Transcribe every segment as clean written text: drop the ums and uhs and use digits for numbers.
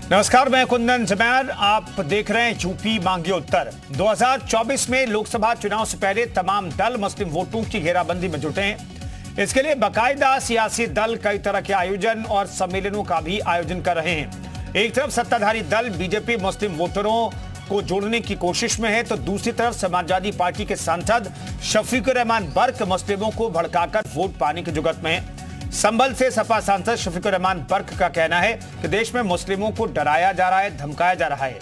नमस्कार, मैं कुंदन जमैर। आप देख रहे हैं यूपी मांगे उत्तर। 2024 में लोकसभा चुनाव से पहले तमाम दल मुस्लिम वोटों की घेराबंदी में जुटे हैं। इसके लिए बाकायदा सियासी दल कई तरह के आयोजन और सम्मेलनों का भी आयोजन कर रहे हैं। एक तरफ सत्ताधारी दल बीजेपी मुस्लिम वोटरों को जोड़ने की कोशिश में है, तो दूसरी तरफ समाजवादी पार्टी के सांसद शफीकुर रहमान बर्क मुस्लिमों को भड़काकर वोट पाने की जुगत में है। संभल से सपा सांसद शफीकुर रहमान बर्क का कहना है कि देश में मुस्लिमों को डराया जा रहा है, धमकाया जा रहा है,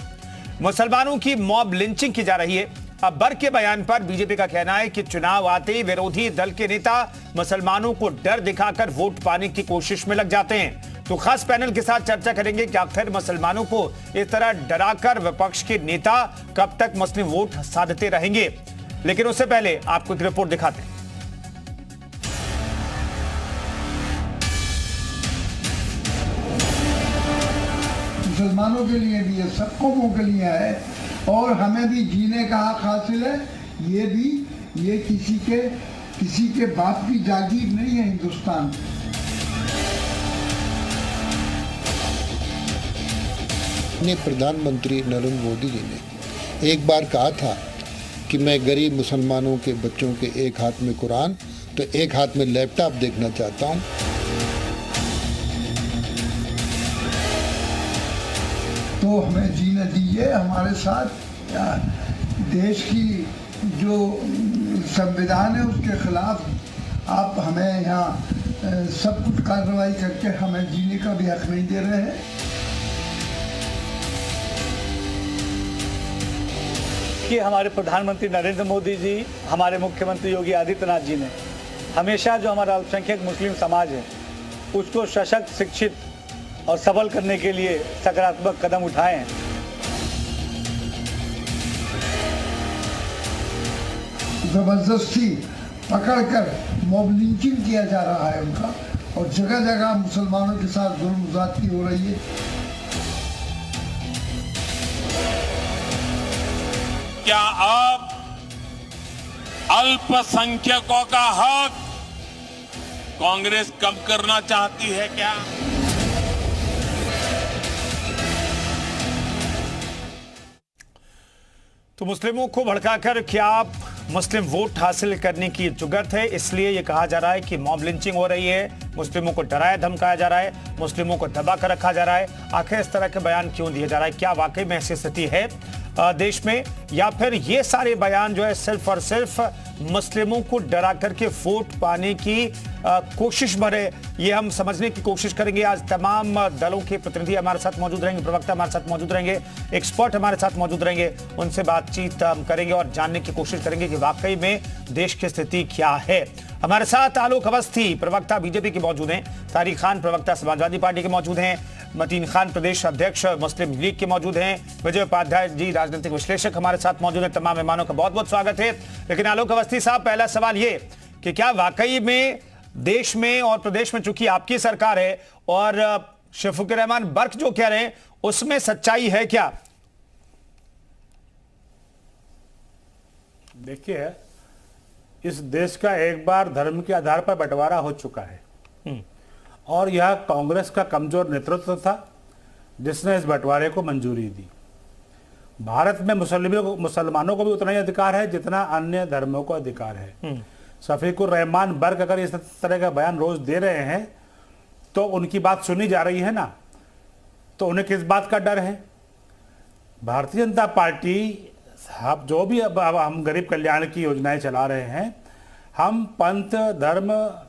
मुसलमानों की मॉब लिंचिंग की जा रही है। अब बर्क के बयान पर बीजेपी का कहना है कि चुनाव आते ही विरोधी दल के नेता मुसलमानों को डर दिखाकर वोट पाने की कोशिश में लग जाते हैं। तो खास पैनल के साथ चर्चा करेंगे कि आखिर मुसलमानों को इस तरह डराकर विपक्ष के नेता कब तक मुस्लिम वोट साधते रहेंगे। लेकिन उससे पहले आपको एक रिपोर्ट दिखाते हैं। मुसलमानों के लिए भी है, सब कौमों के लिए है, और हमें भी जीने का हक हासिल है। ये किसी के बाप की जागीर नहीं है हिंदुस्तान। प्रधानमंत्री नरेंद्र मोदी जी ने एक बार कहा था कि मैं गरीब मुसलमानों के बच्चों के एक हाथ में कुरान तो एक हाथ में लैपटॉप देखना चाहता हूँ। तो हमें जीने दीजिए हमारे साथ। देश की जो संविधान है उसके खिलाफ आप हमें यहाँ सब कुछ कार्रवाई करके हमें जीने का भी हक नहीं दे रहे हैं। कि हमारे प्रधानमंत्री नरेंद्र मोदी जी, हमारे मुख्यमंत्री योगी आदित्यनाथ जी ने हमेशा जो हमारा अल्पसंख्यक मुस्लिम समाज है उसको सशक्त, शिक्षित और सबल करने के लिए सकारात्मक कदम उठाए हैं। जबरदस्ती पकड़कर मॉब लिंचिंग किया जा रहा है उनका, और जगह जगह मुसलमानों के साथ जुल्म ज़्यादती हो रही है। क्या आप अल्पसंख्यकों का हक कांग्रेस कम करना चाहती है क्या? तो मुस्लिमों को भड़काकर क्या आप मुस्लिम वोट हासिल करने की जुगत है, इसलिए यह कहा जा रहा है कि मॉब लिंचिंग हो रही है, मुस्लिमों को डराया धमकाया जा रहा है, मुस्लिमों को दबा कर रखा जा रहा है। आखिर इस तरह के बयान क्यों दिए जा रहा है? क्या वाकई में ऐसी स्थिति है देश में, या फिर ये सारे बयान जो है सिर्फ और सिर्फ मुस्लिमों को डरा करके वोट पाने की कोशिश भरे? ये हम समझने की कोशिश करेंगे। आज तमाम दलों के प्रतिनिधि हमारे साथ मौजूद रहेंगे, प्रवक्ता हमारे साथ मौजूद रहेंगे, एक्सपर्ट हमारे साथ मौजूद रहेंगे। उनसे बातचीत हम करेंगे और जानने की कोशिश करेंगे कि वाकई में देश की स्थिति क्या है। हमारे साथ आलोक अवस्थी प्रवक्ता बीजेपी के मौजूद हैं, तारिक खान प्रवक्ता समाजवादी पार्टी के मौजूद हैं, मतीन खान प्रदेश अध्यक्ष मुस्लिम लीग के मौजूद हैं, विजय उपाध्याय जी राजनीतिक विश्लेषक हमारे साथ मौजूद हैं। तमाम मेहमानों का बहुत बहुत स्वागत है। लेकिन आलोक अवस्थी साहब, पहला सवाल ये कि क्या वाकई में देश में और प्रदेश में चूंकि आपकी सरकार है और शफीकुर रहमान बर्क जो कह रहे हैं उसमें सच्चाई है क्या? देखिए, इस देश का एक बार धर्म के आधार पर बंटवारा हो चुका है और यह कांग्रेस का कमजोर नेतृत्व था जिसने इस बंटवारे को मंजूरी दी। भारत में मुसलमानों को भी उतना ही अधिकार है जितना अन्य धर्मों को अधिकार है। शफीकुर रहमान बर्क अगर इस तरह का बयान रोज दे रहे हैं तो उनकी बात सुनी जा रही है ना, तो उन्हें किस बात का डर है? भारतीय जनता पार्टी जो भी अब हम गरीब कल्याण की योजनाएं चला रहे हैं, हम पंथ, धर्म,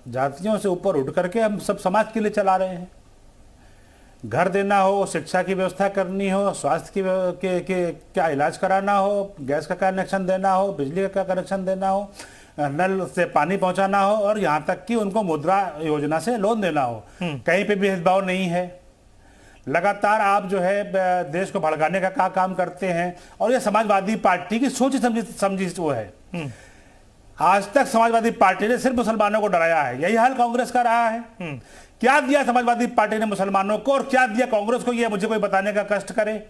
जातियों से ऊपर उठ करके हम सब समाज के लिए चला रहे हैं। घर देना हो, शिक्षा की व्यवस्था करनी हो, स्वास्थ्य के क्या इलाज कराना हो, गैस का कनेक्शन देना हो, बिजली का कनेक्शन देना हो, नल से पानी पहुंचाना हो, और यहाँ तक कि उनको मुद्रा योजना से लोन देना हो। कहीं पे भी भेदभाव नहीं है। लगातार आप जो है देश को भड़काने का काम करते हैं, और ये समाजवादी पार्टी की सोची समझी वो है। आज तक समाजवादी पार्टी ने सिर्फ मुसलमानों को डराया है, यही हाल कांग्रेस का रहा है। क्या दिया समाजवादी पार्टी ने मुसलमानों को और क्या दिया कांग्रेस को, ये मुझे कोई बताने का कष्ट करे।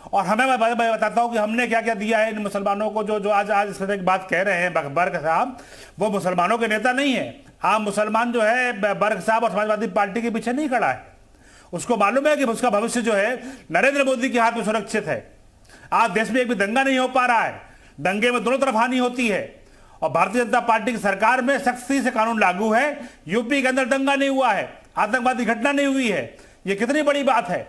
और हमें मैं बताता हूं कि हमने क्या क्या दिया है इन मुसलमानों को। जो आज इस तरह की बात कह रहे हैं बर्क साहब, वो मुसलमानों के नेता नहीं है। आम मुसलमान जो है बर्क साहब और समाजवादी पार्टी के पीछे नहीं खड़ा है। उसको मालूम है कि उसका भविष्य जो है नरेंद्र मोदी के हाथ में सुरक्षित है। आज देश में एक भी दंगा नहीं हो पा रहा है, दंगे में दोनों तरफ हानि होती है। और भारतीय जनता पार्टी की सरकार में सख्ती से कानून लागू है, यूपी के अंदर दंगा नहीं हुआ है, आतंकवादी घटना नहीं हुई है। ये कितनी बड़ी बात है।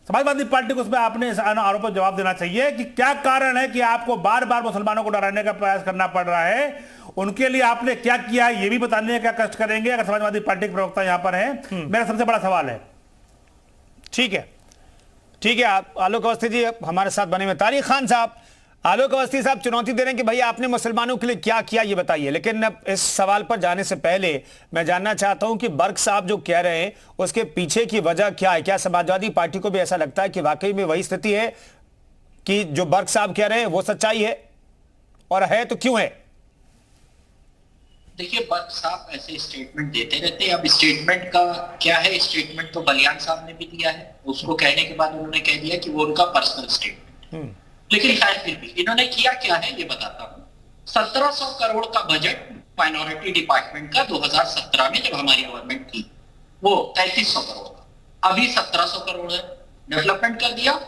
समाजवादी पार्टी को उसमें आपने इस आरोप पर जवाब देना चाहिए कि क्या कारण है कि आपको बार बार मुसलमानों को डराने का प्रयास करना पड़ रहा है। उनके लिए आपने क्या किया है ये भी बताने का कष्ट करेंगे अगर समाजवादी पार्टी के प्रवक्ता यहां पर हैं। मेरा सबसे बड़ा सवाल है। ठीक है, ठीक है, आप आलोक अवस्थी जी हमारे साथ बने हुए। तारिक खान साहब, आलोक अवस्थी साहब चुनौती दे रहे हैं कि भाई आपने मुसलमानों के लिए क्या किया ये बताइए। लेकिन अब इस सवाल पर जाने से पहले मैं जानना चाहता हूं कि बर्क साहब जो कह रहे हैं उसके पीछे की वजह क्या है। क्या समाजवादी पार्टी को भी ऐसा लगता है कि वाकई में वही स्थिति है कि जो बर्क साहब कह रहे हैं वो सच्चाई है, और है तो क्यों है? देखिए, बर्क साहब ऐसे स्टेटमेंट देते रहते हैं। अब स्टेटमेंट का क्या है, स्टेटमेंट तो बलियान साहब ने भी दिया है, उसको कहने के बाद उन्होंने कह दिया कि वो उनका पर्सनल स्टेटमेंट। लेकिन शायद फिर भी इन्होंने किया क्या है ये बताता हूं। 1700 करोड़ का बजट माइनॉरिटी डिपार्टमेंट का 2017 में जब हमारी गवर्नमेंट थी वो 3300 करोड़ का, अभी 1700 करोड़ है। डेवलपमेंट कर दिया,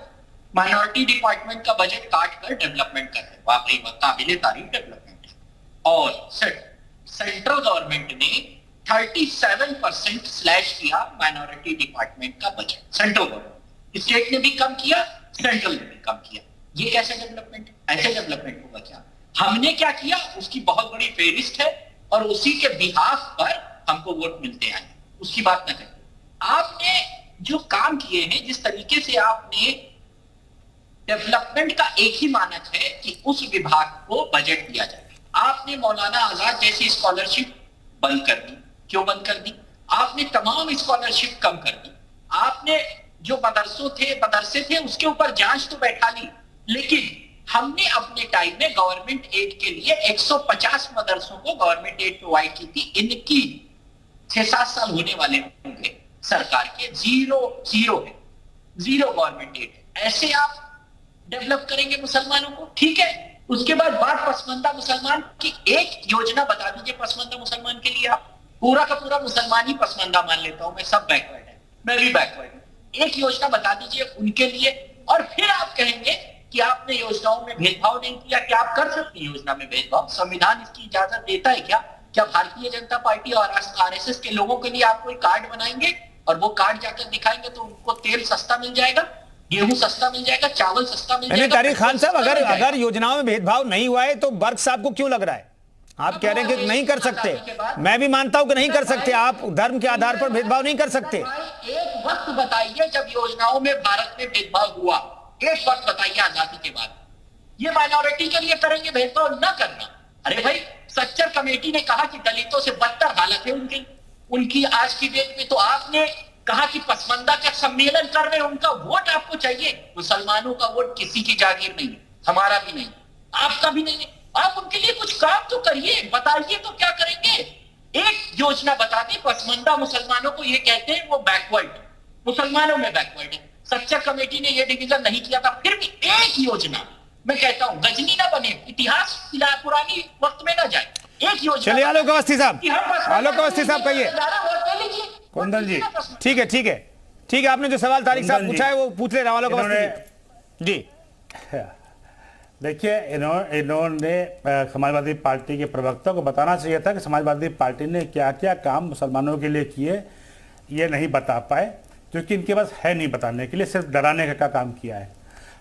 माइनॉरिटी डिपार्टमेंट का बजट काट कर डेवलपमेंट कर रहे, वाकई काबिले तारीफ डेवलपमेंट है। और सेंट्रल गवर्नमेंट ने 37% स्लैश किया माइनॉरिटी डिपार्टमेंट का बजट। सेंट्रल गवर्नमेंट, स्टेट ने भी कम किया, सेंट्रल ने भी कम किया। ये कैसे डेवलपमेंट है? ऐसे डेवलपमेंट होगा क्या? हमने क्या किया उसकी बहुत बड़ी फेरिस्त है और उसी के बिहाफ पर हमको वोट मिलते आए, उसकी बात ना करें। आपने जो काम किए हैं, जिस तरीके से आपने डेवलपमेंट का एक ही मानक है कि उस विभाग को बजट दिया जाए। आपने मौलाना आजाद जैसी स्कॉलरशिप बंद कर दी। क्यों बंद कर दी? आपने तमाम स्कॉलरशिप कम कर दी। आपने जो मदरसे थे उसके ऊपर जांच तो बैठा ली, लेकिन हमने अपने टाइम में गवर्नमेंट एड के लिए 150 मदरसों को गवर्नमेंट एड प्रोवाइड की थी। इनकी 6-7 साल होने वाले होंगे सरकार के, जीरो है, जीरो गवर्नमेंट एड है। ऐसे आप डेवलप करेंगे मुसलमानों को? ठीक है। उसके बाद बात पसमंदा मुसलमान की, एक योजना बता दीजिए पसमंदा मुसलमान के लिए। आप पूरा का पूरा मुसलमान ही पसमंदा मान लेता हूं मैं, सब बैकवर्ड है, मैं भी बैकवर्ड हूं। एक योजना बता दीजिए उनके लिए, और फिर आप कहेंगे कि आपने योजनाओं में भेदभाव नहीं किया। क्या आप कर सकते हैं योजना में भेदभाव? संविधान इसकी इजाजत देता है क्या? क्या भारतीय जनता पार्टी और आरएसएस के लोगों के लिए आप कोई कार्ड बनाएंगे और वो कार्ड जाकर दिखाएंगे तो उनको तेल सस्ता मिल जाएगा, गेहूं सस्ता मिल जाएगा, चावल सस्ता मिल जाएगा? तारिक खान साहब, अगर योजनाओं में भेदभाव नहीं हुआ है तो बर्क साहब को क्यों लग रहा है? आप कह रहे हैं कि नहीं कर सकते, मैं भी मानता हूं कि नहीं कर सकते, आप धर्म के आधार पर भेदभाव नहीं कर सकते। एक वक्त बताइए जब योजनाओं में भारत में भेदभाव हुआ, एक वक्त बताइए आजादी के बाद। ये माइनॉरिटी के लिए करेंगे भेदभाव न करना? अरे भाई, सच्चर कमेटी ने कहा कि दलितों से बदतर हालत है उनकी आज की डेट में, तो आपने कहा कि पसमंदा का सम्मेलन कर रहे हैं, उनका वोट आपको चाहिए। मुसलमानों का वोट किसी की जागीर नहीं है, हमारा भी नहीं, आपका भी नहीं है। आप उनके लिए कुछ काम तो करिए, बताइए तो क्या करेंगे? एक योजना बता दी, पसमंदा मुसलमानों को ये कहते हैं वो बैकवर्ड, मुसलमानों में बैकवर्ड है। सच्चर कमेटी ने ये डिवीजन नहीं किया था, फिर भी एक योजना, मैं कहता हूं गजनी ना बने, इतिहास पुरानी वक्त में ना जाए, एक योजना। चलिए आलोक अवस्थी साहब, आलोक अवस्थी साहब कहिए। कुंदन जी, ठीक है, ठीक है, ठीक है, आपने जो सवाल तारिक साहब पूछा है वो पूछ ले रहा हूं आलोक अवस्थी जी। देखिए, इन्होंने समाजवादी पार्टी के प्रवक्ता को बताना चाहिए था कि समाजवादी पार्टी ने क्या क्या काम मुसलमानों के लिए किए, ये नहीं बता पाए क्योंकि इनके पास है नहीं बताने के लिए, सिर्फ डराने का काम किया है।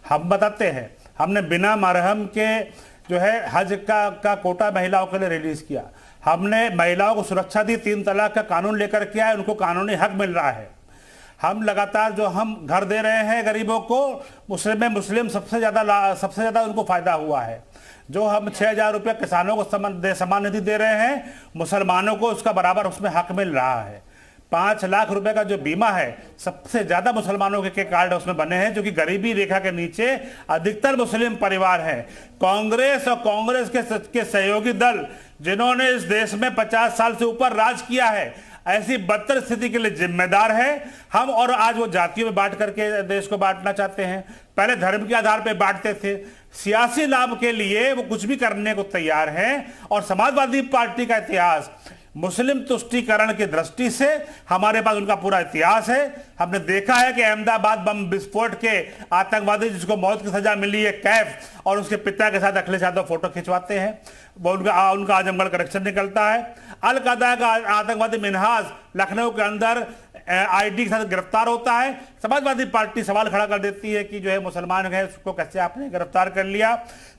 हम बताते हैं, हमने बिना मरहम के जो है हज का कोटा महिलाओं के लिए रिलीज किया। हमने महिलाओं को सुरक्षा दी, 3 तलाक का कानून लेकर के आए, उनको कानूनी हक मिल रहा है। हम लगातार जो हम घर दे रहे हैं गरीबों को, मुस्लिम सबसे ज़्यादा उनको फायदा हुआ है। जो हम 6,000 रुपये किसानों को सम्मान निधि दे रहे हैं, मुसलमानों को उसका बराबर उसमें हक मिल रहा है। 5 लाख रुपए का जो बीमा है, सबसे ज्यादा मुसलमानों के कार्ड उसमें बने हैं, जो कि गरीबी रेखा के नीचे अधिकतर मुस्लिम परिवार हैं। कांग्रेस और कांग्रेस के सहयोगी दल जिन्होंने इस देश में 50 साल से ऊपर राज किया है, ऐसी बदतर स्थिति के लिए जिम्मेदार है हम। और आज वो जातियों में बांट करके देश को बांटना चाहते हैं। पहले धर्म के आधार पर बांटते थे, सियासी लाभ के लिए वो कुछ भी करने को तैयार हैं। और समाजवादी पार्टी का इतिहास मुस्लिम तुष्टीकरण की दृष्टि से हमारे पास उनका पूरा इतिहास है। हमने देखा है कि अहमदाबाद बम विस्फोट के आतंकवादी जिसको मौत की सजा मिली है कैफ, और उसके पिता के साथ अखिलेश यादव फोटो खिंचवाते हैं, वो उनका आजमगढ़ कनेक्शन निकलता है। अल कायदा का आतंकवादी मिनहाज लखनऊ के अंदर आईडी के साथ गिरफ्तार होता है। समाजवादी पार्टी सवाल खड़ा कर देती है कि जो है मुसलमान है उसको कैसे आपने गिरफ्तार कर लिया।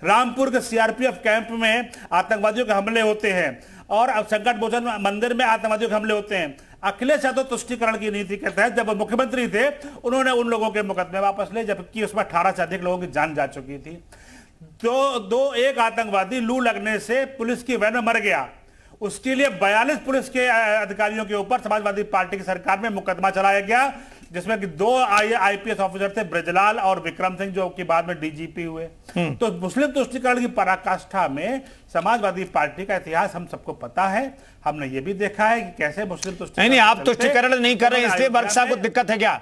रामपुर के सीआरपीएफ कैंप में आतंकवादियों के हमले होते हैं और अब संकट मोचन मंदिर में आतंकवादियों के हमले होते हैं। अखिलेश यादव तुष्टीकरण की नीति के तहत जब मुख्यमंत्री थे उन्होंने उन लोगों के मुकदमे वापस ले, जबकि उसमें 18 से अधिक लोगों की जान जा चुकी थी। एक आतंकवादी लू लगने से पुलिस की वैन में मर गया, उसके लिए 42 पुलिस के अधिकारियों के ऊपर समाजवादी पार्टी की सरकार में मुकदमा चलाया गया, जिसमें कि 2 आईपीएस ऑफिसर थे, ब्रजलाल और विक्रम सिंह, जो कि बाद में डीजीपी हुए। तो मुस्लिम तुष्टीकरण की पराकाष्ठा में समाजवादी पार्टी का इतिहास हम सबको पता है। हमने ये भी देखा है कि कैसे मुस्लिम तुष्टीकरण नहीं, आप तुष्टीकरण नहीं कर रहे इसलिए वर्षा को दिक्कत है क्या?